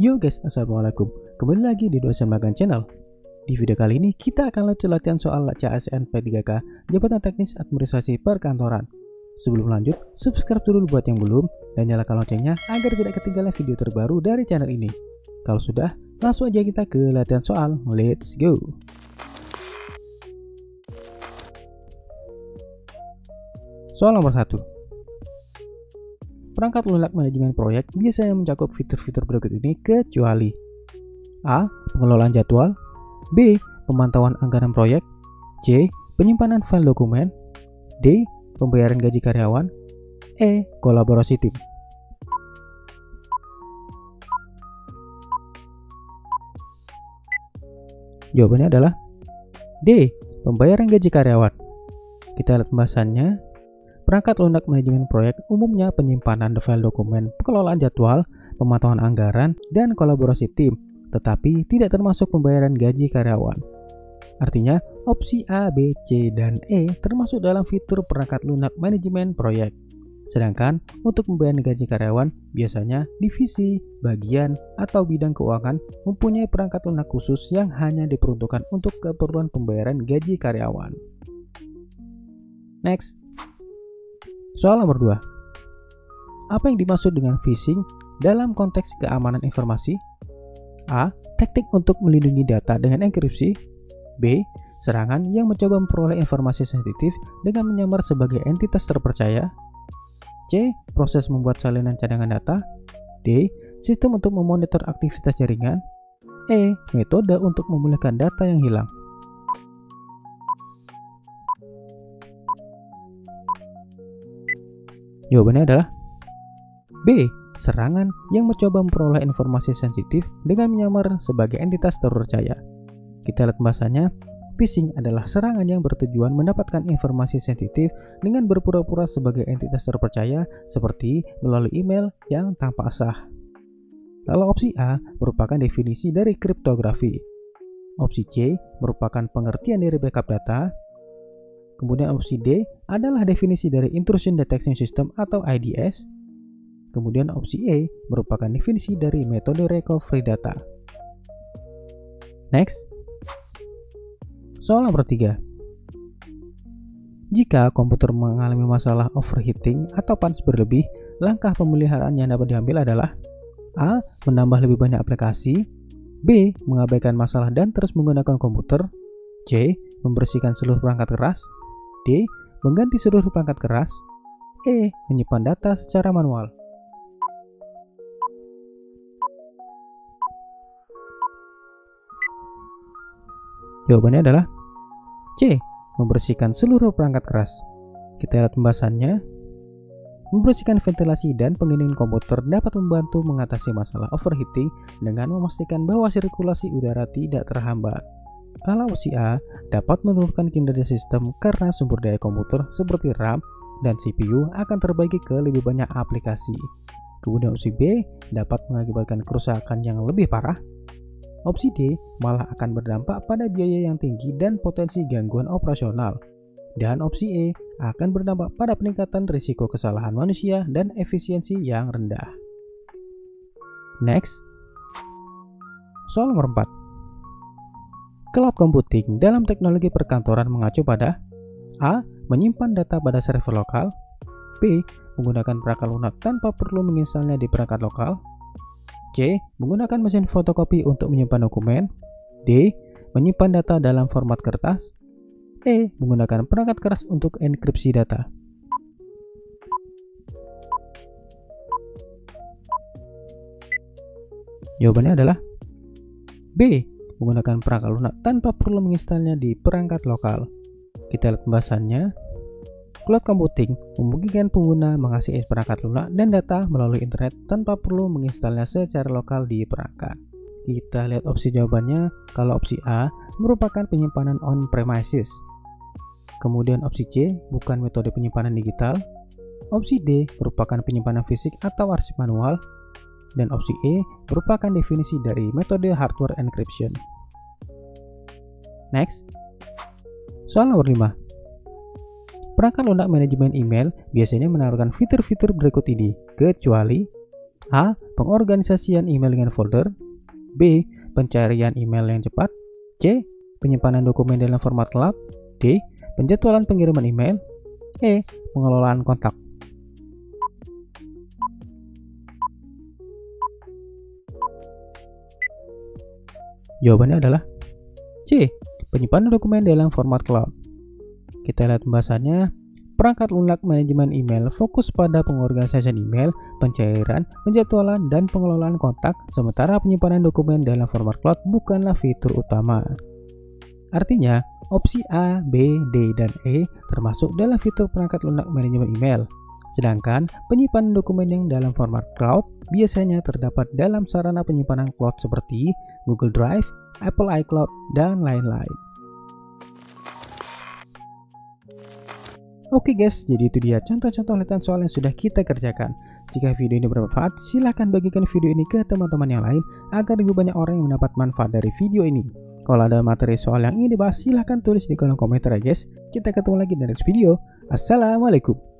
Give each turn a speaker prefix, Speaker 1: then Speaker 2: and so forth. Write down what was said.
Speaker 1: Yo guys, assalamualaikum. Kembali lagi di Dosen Magang Channel. Di video kali ini kita akan latihan soal CASN P3K Jabatan Teknis Administrasi Perkantoran. Sebelum lanjut, subscribe dulu buat yang belum dan nyalakan loncengnya agar tidak ketinggalan video terbaru dari channel ini. Kalau sudah, langsung aja kita ke latihan soal. Let's go. Soal nomor 1. Perangkat lunak manajemen proyek biasanya mencakup fitur-fitur berikut ini kecuali A. Pengelolaan jadwal, B. Pemantauan anggaran proyek, C. Penyimpanan file dokumen, D. Pembayaran gaji karyawan, E. Kolaborasi tim. Jawabannya adalah D. Pembayaran gaji karyawan. Kita lihat pembahasannya. Perangkat lunak manajemen proyek umumnya penyimpanan file dokumen, pengelolaan jadwal, pemantauan anggaran, dan kolaborasi tim, tetapi tidak termasuk pembayaran gaji karyawan. Artinya, opsi A, B, C, dan E termasuk dalam fitur perangkat lunak manajemen proyek. Sedangkan untuk pembayaran gaji karyawan, biasanya divisi, bagian, atau bidang keuangan mempunyai perangkat lunak khusus yang hanya diperuntukkan untuk keperluan pembayaran gaji karyawan. Next. Soal nomor 2. Apa yang dimaksud dengan phishing dalam konteks keamanan informasi? A. Teknik untuk melindungi data dengan enkripsi. B. Serangan yang mencoba memperoleh informasi sensitif dengan menyamar sebagai entitas terpercaya. C. Proses membuat salinan cadangan data. D. Sistem untuk memonitor aktivitas jaringan. E. Metode untuk memulihkan data yang hilang. Jawabannya adalah B. Serangan yang mencoba memperoleh informasi sensitif dengan menyamar sebagai entitas terpercaya. Kita lihat pembahasannya. Phishing adalah serangan yang bertujuan mendapatkan informasi sensitif dengan berpura-pura sebagai entitas terpercaya seperti melalui email yang tanpa sah. Lalu opsi A merupakan definisi dari kriptografi. Opsi C merupakan pengertian dari backup data. Kemudian opsi D adalah definisi dari Intrusion Detection System atau IDS. Kemudian opsi E merupakan definisi dari metode recovery data. Next. Soal nomor 3. Jika komputer mengalami masalah overheating atau panas berlebih, langkah pemeliharaan yang dapat diambil adalah A. Menambah lebih banyak aplikasi, B. Mengabaikan masalah dan terus menggunakan komputer, C. Membersihkan seluruh perangkat keras, D. Mengganti seluruh perangkat keras, E. Menyimpan data secara manual. Jawabannya adalah C. Membersihkan seluruh perangkat keras. Kita lihat pembahasannya. Membersihkan ventilasi dan pendingin komputer dapat membantu mengatasi masalah overheating dengan memastikan bahwa sirkulasi udara tidak terhambat. Kalau opsi A dapat menurunkan kinerja sistem karena sumber daya komputer seperti RAM dan CPU akan terbagi ke lebih banyak aplikasi. Kemudian opsi B dapat mengakibatkan kerusakan yang lebih parah. Opsi D malah akan berdampak pada biaya yang tinggi dan potensi gangguan operasional. Dan opsi E akan berdampak pada peningkatan risiko kesalahan manusia dan efisiensi yang rendah. Next. Soal nomor 4. Cloud computing dalam teknologi perkantoran mengacu pada A. Menyimpan data pada server lokal, B. Menggunakan perangkat lunak tanpa perlu menginstalnya di perangkat lokal, C. Menggunakan mesin fotokopi untuk menyimpan dokumen, D. Menyimpan data dalam format kertas, E. Menggunakan perangkat keras untuk enkripsi data. Jawabannya adalah B. Menggunakan perangkat lunak tanpa perlu menginstalnya di perangkat lokal. Kita lihat pembahasannya. Cloud computing memungkinkan pengguna mengakses perangkat lunak dan data melalui internet tanpa perlu menginstalnya secara lokal di perangkat. Kita lihat opsi jawabannya. Kalau opsi A merupakan penyimpanan on-premises. Kemudian opsi C bukan metode penyimpanan digital. Opsi D merupakan penyimpanan fisik atau arsip manual. Dan opsi E merupakan definisi dari metode hardware encryption. Next. Soal nomor 5. Perangkat lunak manajemen email biasanya menawarkan fitur-fitur berikut ini, kecuali A. Pengorganisasian email dengan folder. B. Pencarian email yang cepat. C. Penyimpanan dokumen dalam format cloud. D. Penjadwalan pengiriman email. E. Pengelolaan kontak. Jawabannya adalah C. Penyimpanan dokumen dalam format cloud. Kita lihat pembahasannya. Perangkat lunak manajemen email fokus pada pengorganisasian email, pencairan, penjadwalan, dan pengelolaan kontak, sementara penyimpanan dokumen dalam format cloud bukanlah fitur utama. Artinya, opsi A, B, D, dan E termasuk dalam fitur perangkat lunak manajemen email. Sedangkan penyimpanan dokumen yang dalam format cloud biasanya terdapat dalam sarana penyimpanan cloud seperti Google Drive, Apple iCloud, dan lain-lain. Oke guys, jadi itu dia contoh-contoh latihan soal yang sudah kita kerjakan. Jika video ini bermanfaat, silahkan bagikan video ini ke teman-teman yang lain agar lebih banyak orang yang mendapat manfaat dari video ini. Kalau ada materi soal yang ingin dibahas, silahkan tulis di kolom komentar ya guys. Kita ketemu lagi di next video. Assalamualaikum.